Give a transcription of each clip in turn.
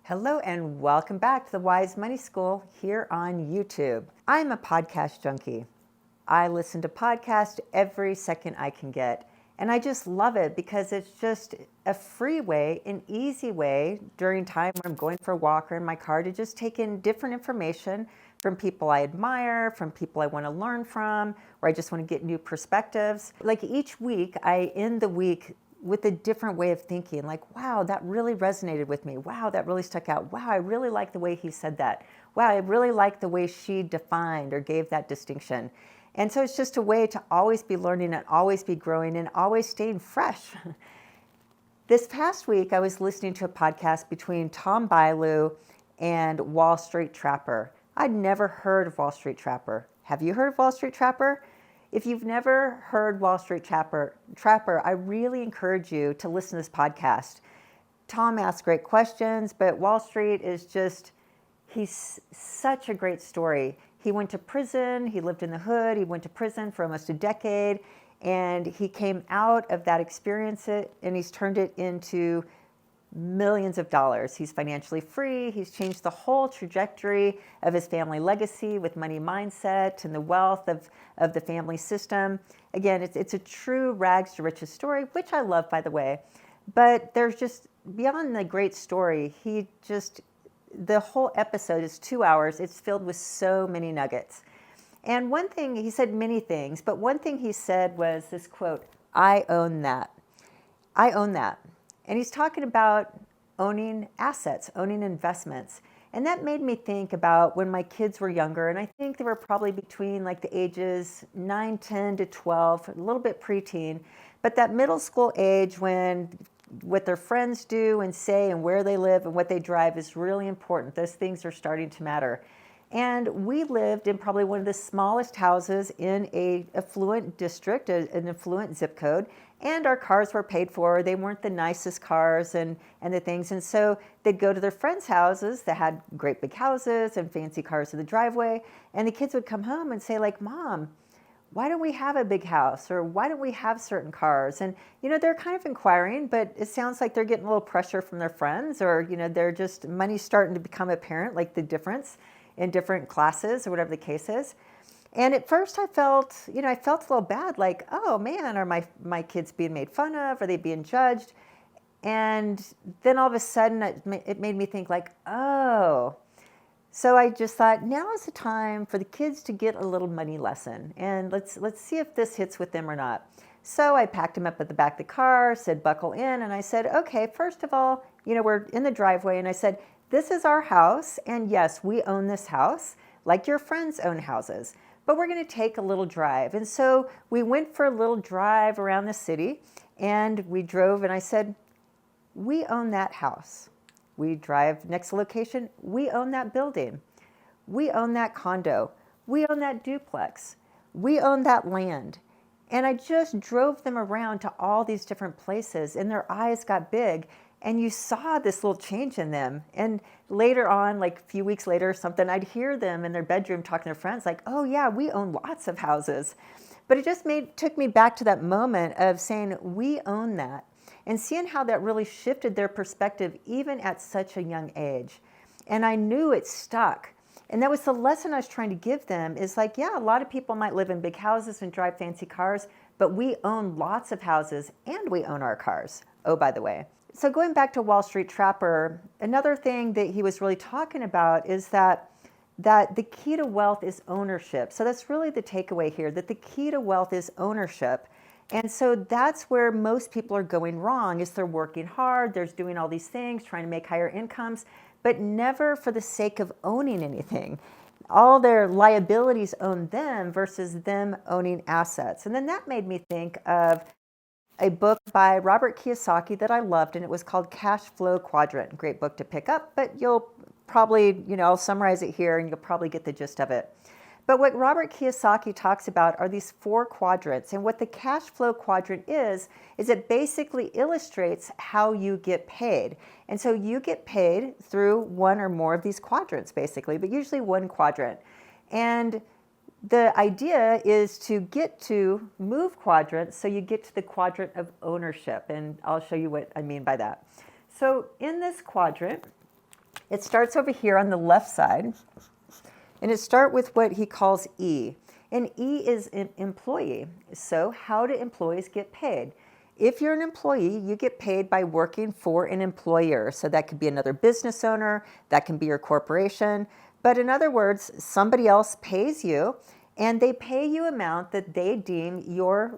Hello and welcome back to the Wise Money School here on YouTube. I'm a podcast junkie. I listen to podcasts every second I can get, and I just love it because it's just a free way, an easy way during time when I'm going for a walk or in my car to just take in different information from people I admire, from people I want to learn from, or I just want to get new perspectives. Like each week, I end the week with a different way of thinking, like, wow, that really resonated with me. Wow, that really stuck out. Wow, I really like the way he said that. Wow, I really like the way she defined or gave that distinction. And so it's just a way to always be learning and always be growing and always staying fresh. This past week, I was listening to a podcast between Tom Bilyeu and Wall Street Trapper. I'd never heard of Wall Street Trapper. Have you heard of Wall Street Trapper? If you've never heard Wall Street Trapper, I really encourage you to listen to this podcast. Tom asks great questions, but Wall Street is just, he's such a great story. He went to prison, he lived in the hood, he went to prison for almost a decade, and he came out of that experience and he's turned it into millions of dollars. He's financially free. He's changed the whole trajectory of his family legacy with money mindset and the wealth of the family system. Again, it's a true rags to riches story, which I love, by the way. But there's just, beyond the great story, the whole episode is 2 hours. It's filled with so many nuggets. And one thing, he said many things, but one thing he said was this quote, "I own that. I own that." And he's talking about owning assets, owning investments. And that made me think about when my kids were younger, and I think they were probably between like the ages 9, 10 to 12, a little bit preteen, but that middle school age when what their friends do and say and where they live and what they drive is really important. Those things are starting to matter. And we lived in probably one of the smallest houses in an affluent district, an affluent zip code, and our cars were paid for. They weren't the nicest cars and the things. And so they'd go to their friends' houses that had great big houses and fancy cars in the driveway. And the kids would come home and say, like, "Mom, why don't we have a big house? Or why don't we have certain cars?" And, they're kind of inquiring, but it sounds like they're getting a little pressure from their friends, or, they're just, money's starting to become apparent, like the difference in different classes or whatever the case is. And at first I felt a little bad, like, oh man, are my kids being made fun of? Are they being judged? And then all of a sudden it made me think like, oh. So I just thought, now is the time for the kids to get a little money lesson. And let's see if this hits with them or not. So I packed them up at the back of the car, said, buckle in. And I said, okay, first of all, we're in the driveway. And I said, this is our house. And yes, we own this house like your friends own houses. But we're going to take a little drive. And so we went for a little drive around the city and we drove, and I said, we own that house. We drive next location. We own that building. We own that condo. We own that duplex. We own that land. And I just drove them around to all these different places, and their eyes got big. And you saw this little change in them. And later on, like a few weeks later or something, I'd hear them in their bedroom talking to their friends like, oh yeah, we own lots of houses. But it just took me back to that moment of saying, we own that. And seeing how that really shifted their perspective even at such a young age. And I knew it stuck. And that was the lesson I was trying to give them, is like, yeah, a lot of people might live in big houses and drive fancy cars, but we own lots of houses and we own our cars. Oh, by the way. So going back to Wall Street Trapper, another thing that he was really talking about is that the key to wealth is ownership. So that's really the takeaway here, that the key to wealth is ownership. And so that's where most people are going wrong, is they're working hard, they're doing all these things, trying to make higher incomes, but never for the sake of owning anything. All their liabilities own them versus them owning assets. And then that made me think of a book by Robert Kiyosaki that I loved, and it was called Cash Flow Quadrant. Great book to pick up, but you'll probably, I'll summarize it here and you'll probably get the gist of it. But what Robert Kiyosaki talks about are these 4 quadrants. And what the cash flow quadrant is it basically illustrates how you get paid. And so you get paid through one or more of these quadrants, basically, but usually one quadrant. And the idea is to move quadrants so you get to the quadrant of ownership. And I'll show you what I mean by that. So in this quadrant, It starts over here on the left side, and it starts with what he calls E. And E is an employee. So how do employees get paid? If you're an employee, you get paid by working for an employer. So that could be another business owner, that can be your corporation. But in other words, somebody else pays you, and they pay you amount that they deem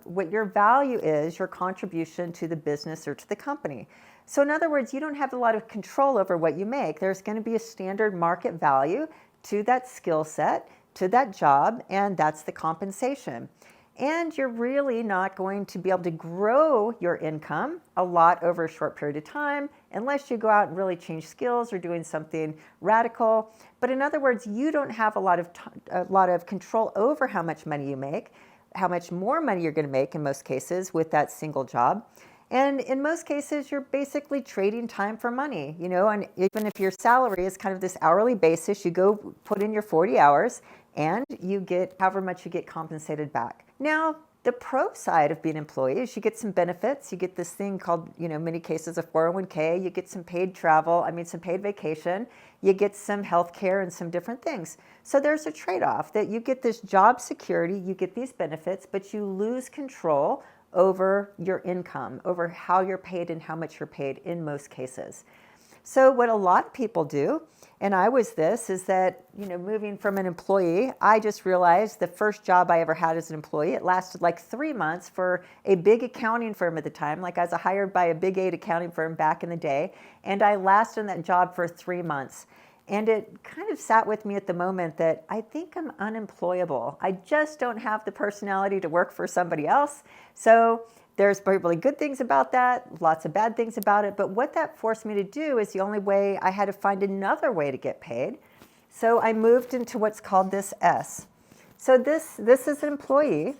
what your value is, your contribution to the business or to the company. So in other words, you don't have a lot of control over what you make. There's going to be a standard market value to that skill set, to that job, and that's the compensation. And you're really not going to be able to grow your income a lot over a short period of time unless you go out and really change skills or doing something radical. But in other words, you don't have a lot of control over how much money you make, how much more money you're going to make in most cases with that single job. And in most cases, you're basically trading time for money, and even if your salary is kind of this hourly basis, you go put in your 40 hours and you get however much you get compensated back. Now, the pro side of being an employee is you get some benefits. You get this thing called, many cases of 401k. You get some paid travel, some paid vacation. You get some health care and some different things. So there's a trade-off that you get this job security, you get these benefits, but you lose control over your income, over how you're paid and how much you're paid in most cases. So what a lot of people do, and I was this, is that, moving from an employee, I just realized the first job I ever had as an employee, it lasted like 3 months for a big accounting firm at the time. Like I was hired by a big 8 accounting firm back in the day, and I lasted in that job for 3 months. And it kind of sat with me at the moment that I think I'm unemployable. I just don't have the personality to work for somebody else. So there's probably good things about that, lots of bad things about it. But what that forced me to do is the only way I had to find another way to get paid. So I moved into what's called this S. So this is an employee.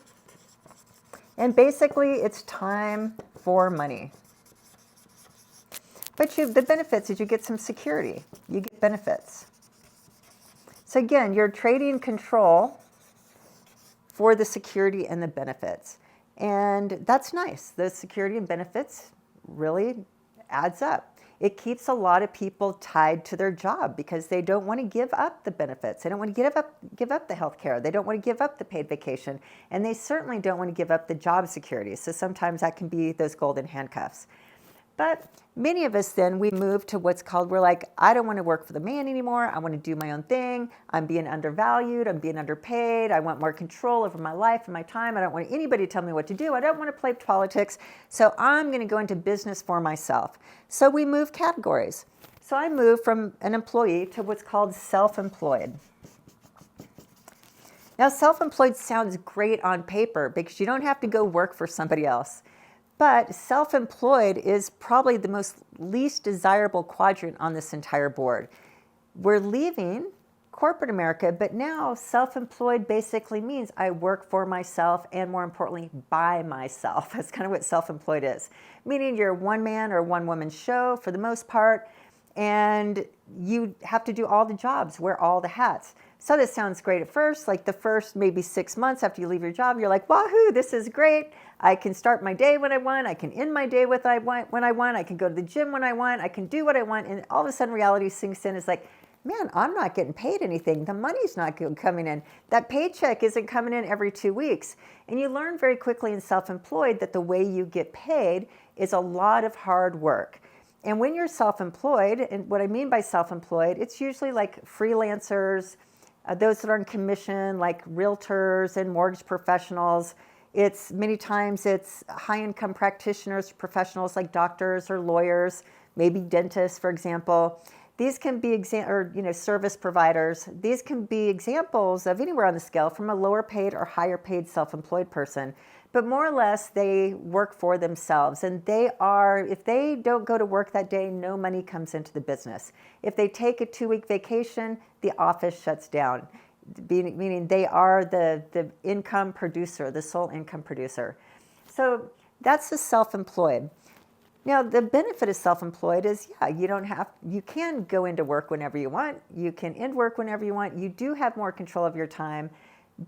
And basically it's time for money. But the benefits is you get some security. You get benefits. So again, you're trading control for the security and the benefits. And that's nice. The security and benefits really adds up. It keeps a lot of people tied to their job because they don't want to give up the benefits. They don't want to give up the health care. They don't want to give up the paid vacation. And they certainly don't want to give up the job security. So sometimes that can be those golden handcuffs. But many of us then, we move to what's called, we're like, I don't want to work for the man anymore. I want to do my own thing. I'm being undervalued. I'm being underpaid. I want more control over my life and my time. I don't want anybody to tell me what to do. I don't want to play politics. So I'm going to go into business for myself. So we move categories. So I moved from an employee to what's called self-employed. Now, self-employed sounds great on paper because you don't have to go work for somebody else. But self-employed is probably the least desirable quadrant on this entire board. We're leaving corporate America, but now self-employed basically means I work for myself and, more importantly, by myself. That's kind of what self-employed is. Meaning you're a one-man or one-woman show for the most part, and you have to do all the jobs, wear all the hats. So this sounds great at first, like the first maybe 6 months after you leave your job, you're like, wahoo, this is great. I can start my day when I want. I can end my day when I want. I can go to the gym when I want. I can do what I want. And all of a sudden reality sinks in. It's like, man, I'm not getting paid anything. The money's not coming in. That paycheck isn't coming in every 2 weeks. And you learn very quickly in self-employed that the way you get paid is a lot of hard work. And when you're self-employed, and what I mean by self-employed, it's usually like freelancers, those that are on commission, like realtors and mortgage professionals. It's many times it's high-income practitioners, professionals like doctors or lawyers, maybe dentists, for example. These can be service providers. These can be examples of anywhere on the scale from a lower paid or higher paid self-employed person. But more or less, they work for themselves. And if they don't go to work that day, no money comes into the business. If they take a 2-week vacation, the office shuts down. Meaning they are the income producer, the sole income producer. So that's the self-employed. Now, the benefit of self-employed is, you can go into work whenever you want. You can end work whenever you want. You do have more control of your time.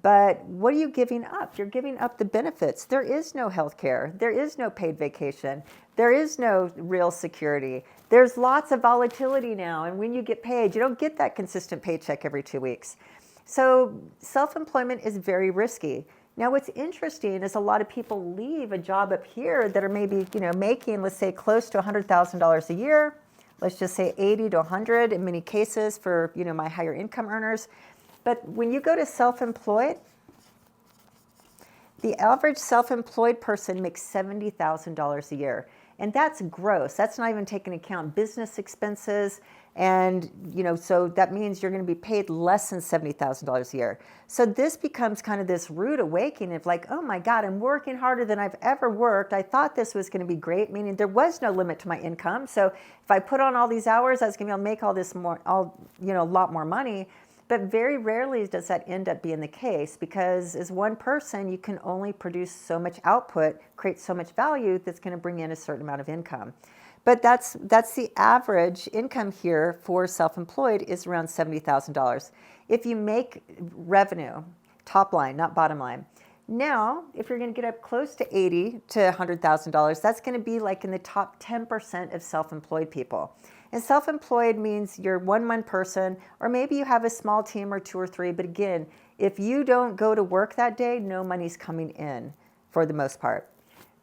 But what are you giving up? You're giving up the benefits. There is no health care. There is no paid vacation. There is no real security. There's lots of volatility now. And when you get paid, you don't get that consistent paycheck every 2 weeks. So self-employment is very risky. Now, what's interesting is a lot of people leave a job up here that are maybe, making, let's say, close to $100,000 a year. Let's just say 80 to 100 in many cases for, my higher income earners. But when you go to self-employed, the average self-employed person makes $70,000 a year. And that's gross. That's not even taking into account business expenses. And, so that means you're going to be paid less than $70,000 a year. So this becomes kind of this rude awakening of like, oh my God, I'm working harder than I've ever worked. I thought this was going to be great, meaning there was no limit to my income. So if I put on all these hours, I was going to be able to make all this more, a lot more money. But very rarely does that end up being the case, because as one person, you can only produce so much output, create so much value that's going to bring in a certain amount of income. But that's the average income here for self-employed is around $70,000. If you make revenue, top line, not bottom line. Now, if you're going to get up close to $80,000 to $100,000, that's going to be like in the top 10% of self-employed people. And self-employed means you're one person, or maybe you have a small team or 2 or 3. But again, if you don't go to work that day, no money's coming in for the most part.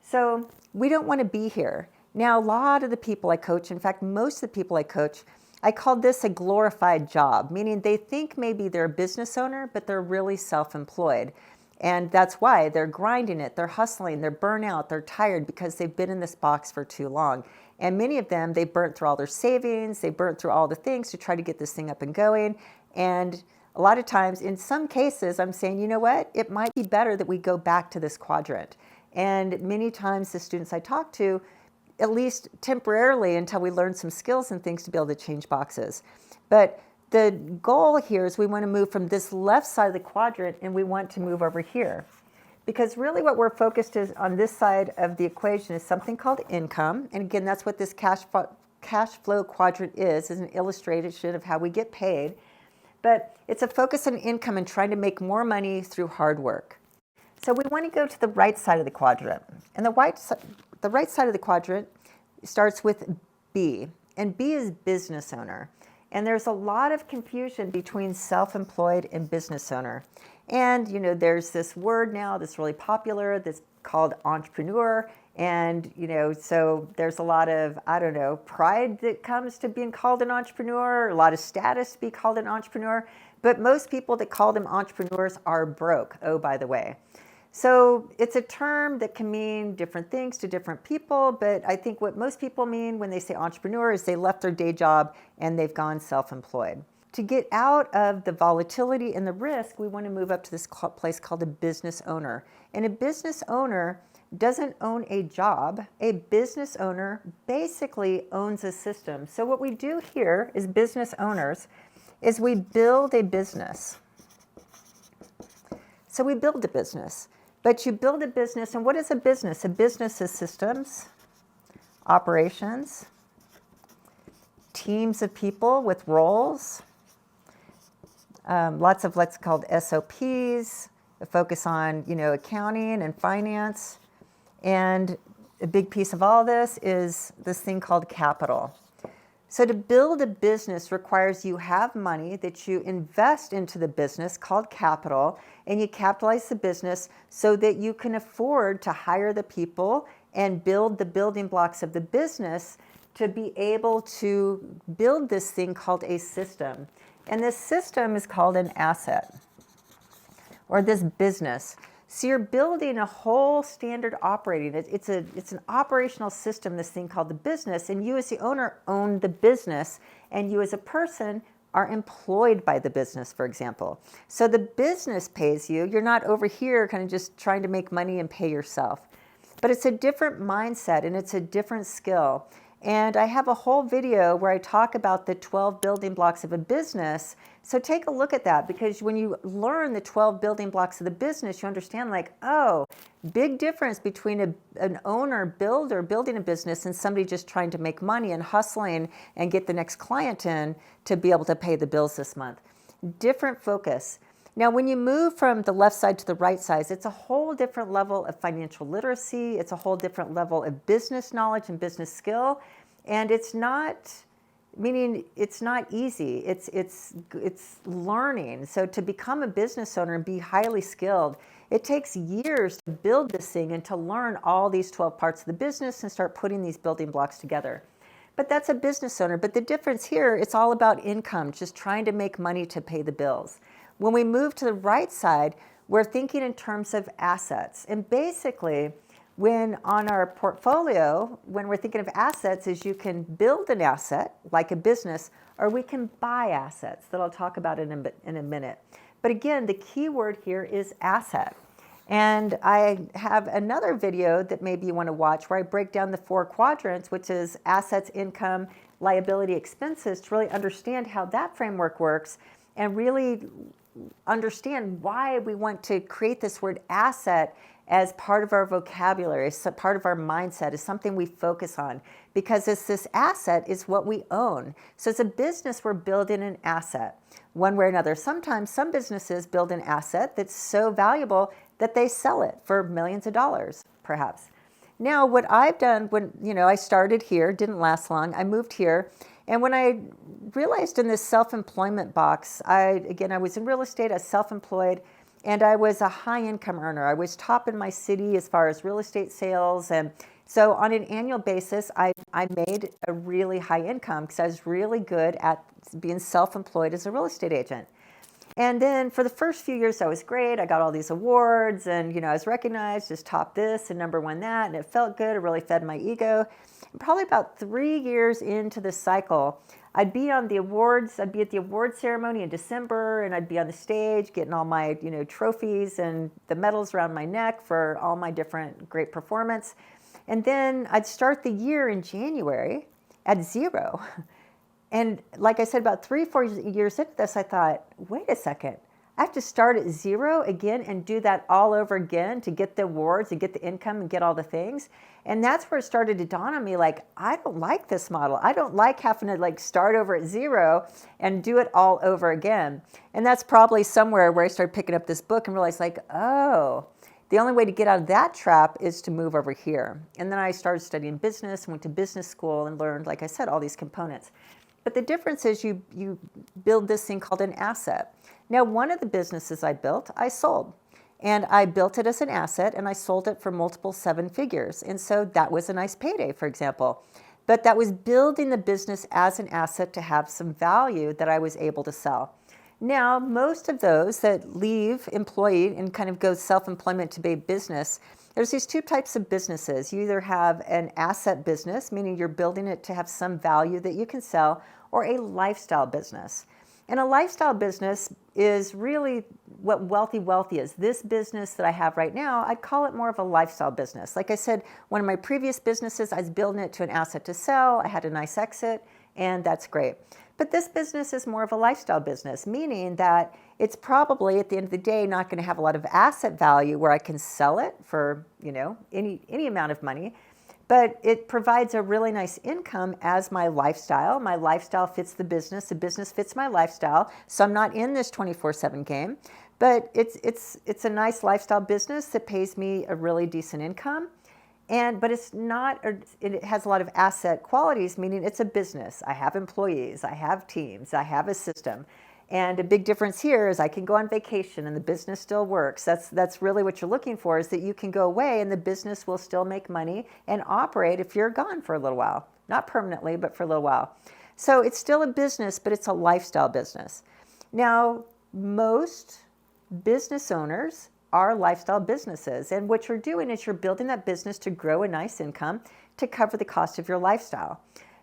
So we don't want to be here. Now, a lot of the people I coach, in fact, most of the people I coach, I call this a glorified job, meaning they think maybe they're a business owner, but they're really self-employed. And that's why they're grinding it, they're hustling, they're burnt out, they're tired because they've been in this box for too long. And many of them, they burnt through all their savings, they burnt through all the things to try to get this thing up and going. And a lot of times, in some cases, I'm saying, you know what, it might be better that we go back to this quadrant. And many times the students I talk to, at least temporarily until we learn some skills and things to be able to change boxes. But the goal here is we want to move from this left side of the quadrant and we want to move over here. Because really what we're focused on this side of the equation is something called income. And again, that's what this cash flow quadrant is an illustration of how we get paid. But it's a focus on income and trying to make more money through hard work. So we want to go to the right side of the quadrant. And the right side of the quadrant starts with B. And B is business owner. And there's a lot of confusion between self-employed and business owner. And, there's this word now that's really popular that's called entrepreneur. And, so there's a lot of, pride that comes to being called an entrepreneur, a lot of status to be called an entrepreneur. But most people that call them entrepreneurs are broke, oh, by the way. So it's a term that can mean different things to different people, but I think what most people mean when they say entrepreneur is they left their day job and they've gone self-employed. To get out of the volatility and the risk, we want to move up to this place called a business owner. And a business owner doesn't own a job. A business owner basically owns a system. So what we do here as business owners is we build a business. So we build a business. But you build a business, and what is a business? A business is systems, operations, teams of people with roles, lots of what's called SOPs, a focus on, accounting and finance. And a big piece of all this is this thing called capital. So to build a business requires you have money that you invest into the business called capital, and you capitalize the business so that you can afford to hire the people and build the building blocks of the business to be able to build this thing called a system. And this system is called an asset, or this business. So you're building a whole standard operating. It's an operational system, this thing called the business, and you as the owner own the business, and you as a person are employed by the business, for example. So the business pays you. You're not over here kind of just trying to make money and pay yourself. But it's a different mindset and it's a different skill. And I have a whole video where I talk about the 12 building blocks of a business. So take a look at that, because when you learn the 12 building blocks of the business, you understand big difference between an owner, builder building a business and somebody just trying to make money and hustling and get the next client in to be able to pay the bills this month. Different focus. Now, when you move from the left side to the right side, it's a whole different level of financial literacy. It's a whole different level of business knowledge and business skill. And it's not, meaning it's not easy. It's learning. So to become a business owner and be highly skilled, it takes years to build this thing and to learn all these 12 parts of the business and start putting these building blocks together. But that's a business owner. But the difference here, it's all about income, just trying to make money to pay the bills. When we move to the right side, we're thinking in terms of assets. And basically, when on our portfolio, when we're thinking of assets, is you can build an asset like a business, or we can buy assets that I'll talk about in a minute. But again, the key word here is asset. And I have another video that maybe you want to watch where I break down the 4 quadrants, which is assets, income, liability, expenses, to really understand how that framework works and really understand why we want to create this word asset as part of our vocabulary, as part of our mindset, as something we focus on. Because this asset is what we own. So as a business, we're building an asset one way or another. Sometimes some businesses build an asset that's so valuable that they sell it for millions of dollars, perhaps. Now, what I've done when, I started here, didn't last long, I moved here, and when I realized in this self-employment box, I was in real estate, I was self-employed, and I was a high income earner. I was top in my city as far as real estate sales. And so on an annual basis, I made a really high income because I was really good at being self-employed as a real estate agent. And then for the first few years, that was great. I got all these awards and, I was recognized as top this and number 1 that, and it felt good. It really fed my ego. And probably about 3 years into the cycle, I'd be on the awards. I'd be at the award ceremony in December, and I'd be on the stage getting all my, trophies and the medals around my neck for all my different great performance. And then I'd start the year in January at 0. And like I said, about 3 or 4 years into this, I thought, wait a second, I have to start at 0 again and do that all over again to get the awards and get the income and get all the things. And that's where it started to dawn on me, like, I don't like this model. I don't like having to start over at 0 and do it all over again. And that's probably somewhere where I started picking up this book and realized oh, the only way to get out of that trap is to move over here. And then I started studying business, went to business school and learned, like I said, all these components. But the difference is you build this thing called an asset. Now, one of the businesses I built, I sold. And I built it as an asset, and I sold it for multiple 7 figures. And so that was a nice payday, for example. But that was building the business as an asset to have some value that I was able to sell. Now, most of those that leave employee and kind of go self-employment to be business, there's these 2 types of businesses. You either have an asset business, meaning you're building it to have some value that you can sell, or a lifestyle business. And a lifestyle business is really what wealthy is. This business that I have right now, I'd call it more of a lifestyle business. Like I said, one of my previous businesses, I was building it to an asset to sell. I had a nice exit, and that's great. But this business is more of a lifestyle business, meaning that it's probably at the end of the day not going to have a lot of asset value where I can sell it for, any amount of money. But it provides a really nice income as my lifestyle. My lifestyle fits the business fits my lifestyle. So I'm not in this 24/7 game, but it's a nice lifestyle business that pays me a really decent income. But it's not, it has a lot of asset qualities, meaning it's a business. I have employees, I have teams, I have a system. And a big difference here is I can go on vacation and the business still works. That's really what you're looking for, is that you can go away and the business will still make money and operate if you're gone for a little while. Not permanently, but for a little while. So it's still a business, but it's a lifestyle business. Now, most business owners are lifestyle businesses. And what you're doing is you're building that business to grow a nice income to cover the cost of your lifestyle.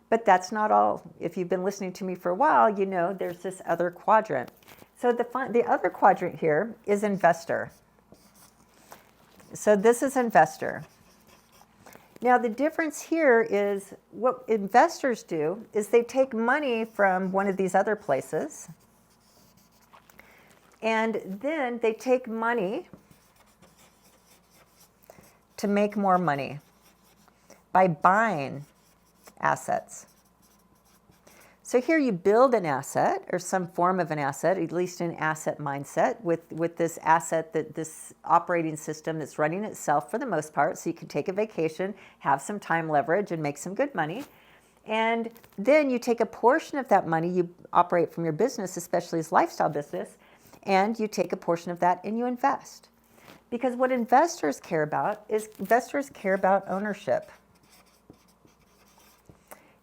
But that's not all. If you've been listening to me for a while, there's this other quadrant. So the other quadrant here is investor. So this is investor. Now the difference here is what investors do is they take money from one of these other places, and then they take money to make more money by buying assets. So here you build an asset or some form of an asset, at least an asset mindset with this asset, that this operating system that's running itself for the most part. So you can take a vacation, have some time leverage and make some good money. And then you take a portion of that money, you operate from your business, especially as lifestyle business, and you take a portion of that and you invest. Because what investors care about is ownership.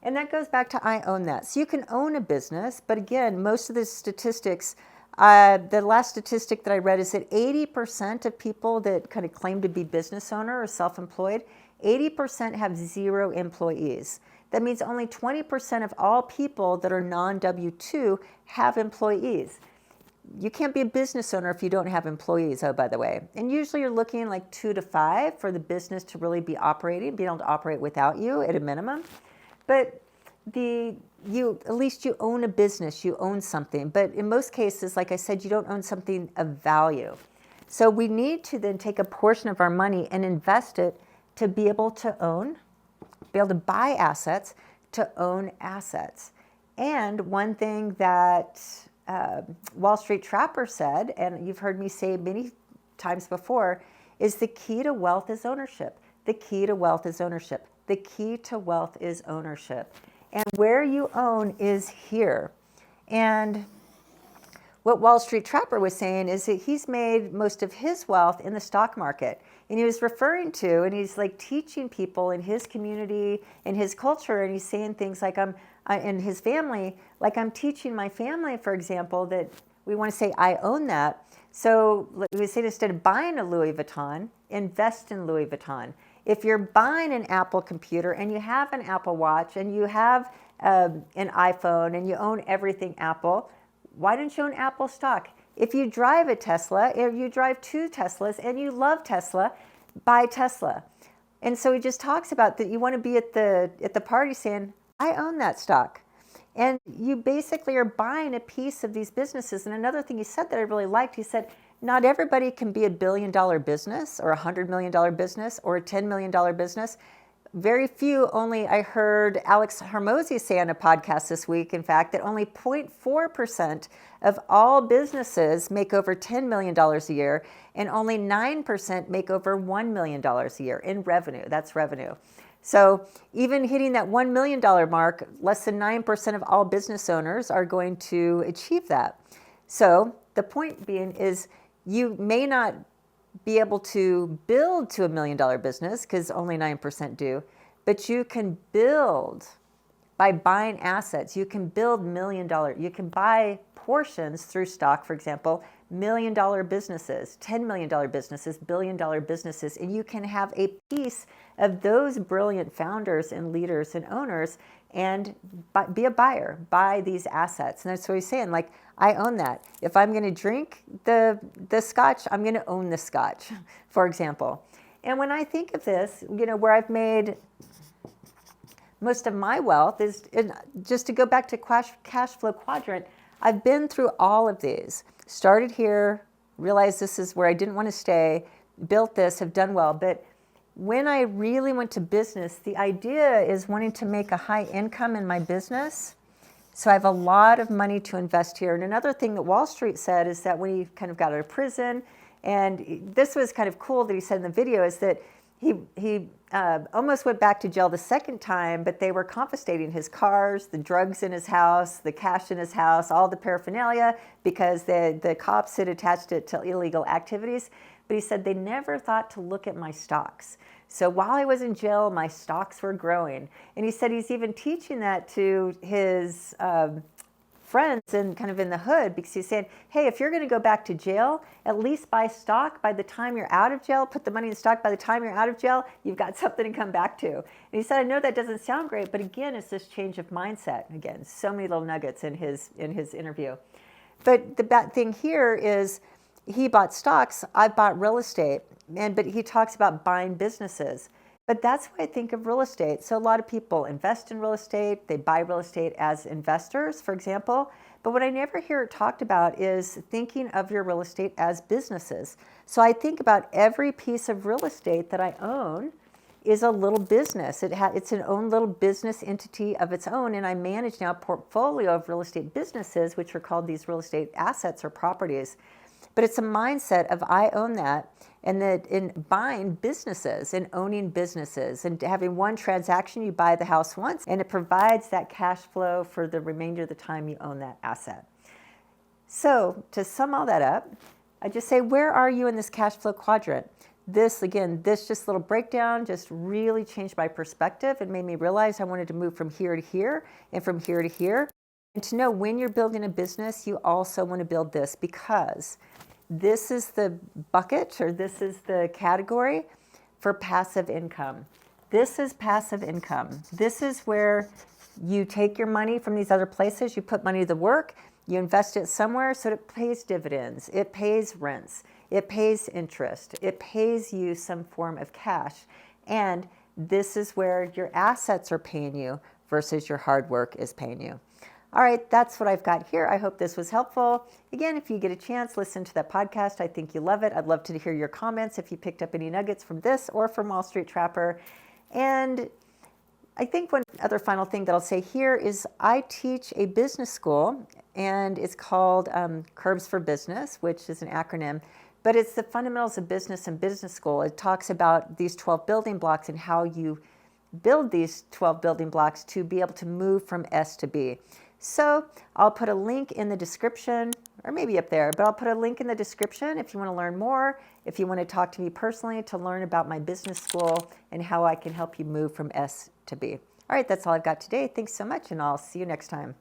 And that goes back to I own that. So you can own a business, but again, most of the statistics, the last statistic that I read is that 80% of people that kind of claim to be business owner or self-employed, 80% have 0 employees. That means only 20% of all people that are non-W-2 have employees. You can't be a business owner if you don't have employees, oh, by the way. And usually you're looking like 2 to 5 for the business to really be operating, being able to operate without you at a minimum. But at least you own a business, you own something. But in most cases, like I said, you don't own something of value. So we need to then take a portion of our money and invest it to be able to own, be able to buy assets, to own assets. And one thing that Wall Street Trapper said, and you've heard me say many times before, is the key to wealth is ownership. The key to wealth is ownership. The key to wealth is ownership. And where you own is here. And what Wall Street Trapper was saying is that he's made most of his wealth in the stock market. And he was referring to, and he's like teaching people in his community, in his culture, and he's saying things like, in his family, like I'm teaching my family, for example, that we want to say, I own that. So we say instead of buying a Louis Vuitton, invest in Louis Vuitton. If you're buying an Apple computer and you have an Apple Watch and you have an iPhone and you own everything Apple, why don't you own Apple stock? If you drive a Tesla, if you drive 2 Teslas and you love Tesla, buy Tesla. And so he just talks about that you want to be at the party saying, I own that stock. And you basically are buying a piece of these businesses. And another thing he said that I really liked, he said, not everybody can be a $1 billion business or a $100 million business or a $10 million business. Very few, only I heard Alex Hormozi say on a podcast this week, in fact, that only 0.4% of all businesses make over $10 million a year, and only 9% make over $1 million a year in revenue. That's revenue. So even hitting that $1 million mark, less than 9% of all business owners are going to achieve that. So the point being is you may not be able to build to $1 million business because only 9% do, but you can build by buying assets. You can build $1 million. You can buy portions through stock, for example, $1 million businesses, $10 million businesses, $1 billion businesses, and you can have a piece of those brilliant founders and leaders and owners and be a buyer, buy these assets. And that's what he's saying, like, I own that. If I'm going to drink the scotch, I'm going to own the scotch, for example. And when I think of this, where I've made most of my wealth is, just to go back to cash flow quadrant, I've been through all of these. Started here, realized this is where I didn't want to stay, built this, have done well. But when I really went to business, the idea is wanting to make a high income in my business. So I have a lot of money to invest here. And another thing that Wall Street said is that when he kind of got out of prison, and this was kind of cool that he said in the video, is that he almost went back to jail the second time, but they were confiscating his cars, the drugs in his house, the cash in his house, all the paraphernalia, because the cops had attached it to illegal activities. But he said they never thought to look at my stocks. So while I was in jail, my stocks were growing. And he said he's even teaching that to his friends and kind of in the hood, because he's saying, hey, if you're going to go back to jail, at least buy stock by the time you're out of jail, put the money in stock by the time you're out of jail, you've got something to come back to. And he said, I know that doesn't sound great, but again, it's this change of mindset. Again, so many little nuggets in his interview. But the bad thing here is he bought stocks, I bought real estate, but he talks about buying businesses. But that's why I think of real estate. So a lot of people invest in real estate, they buy real estate as investors, for example. But what I never hear it talked about is thinking of your real estate as businesses. So I think about every piece of real estate that I own, is a little business. It's an own little business entity of its own. And I manage now a portfolio of real estate businesses, which are called these real estate assets or properties. But it's a mindset of I own that, and that in buying businesses and owning businesses and having one transaction, you buy the house once, and it provides that cash flow for the remainder of the time you own that asset. So to sum all that up, I just say, where are you in this cash flow quadrant? This just little breakdown just really changed my perspective and made me realize I wanted to move from here to here and from here to here. And to know when you're building a business, you also want to build this, because this is the bucket, or this is the category for passive income. This is passive income. This is where you take your money from these other places, you put money to work, you invest it somewhere so it pays dividends, it pays rents, it pays interest, it pays you some form of cash. And this is where your assets are paying you versus your hard work is paying you. All right, that's what I've got here. I hope this was helpful. Again, if you get a chance, listen to that podcast. I think you love it. I'd love to hear your comments if you picked up any nuggets from this or from Wall Street Trapper. And I think one other final thing that I'll say here is I teach a business school, and it's called Curbs for Business, which is an acronym, but it's the fundamentals of business and business school. It talks about these 12 building blocks and how you build these 12 building blocks to be able to move from S to B. So I'll put a link in the description, or maybe up there, but I'll put a link in the description if you want to learn more, if you want to talk to me personally to learn about my business school and how I can help you move from S to B. All right, that's all I've got today. Thanks so much, and I'll see you next time.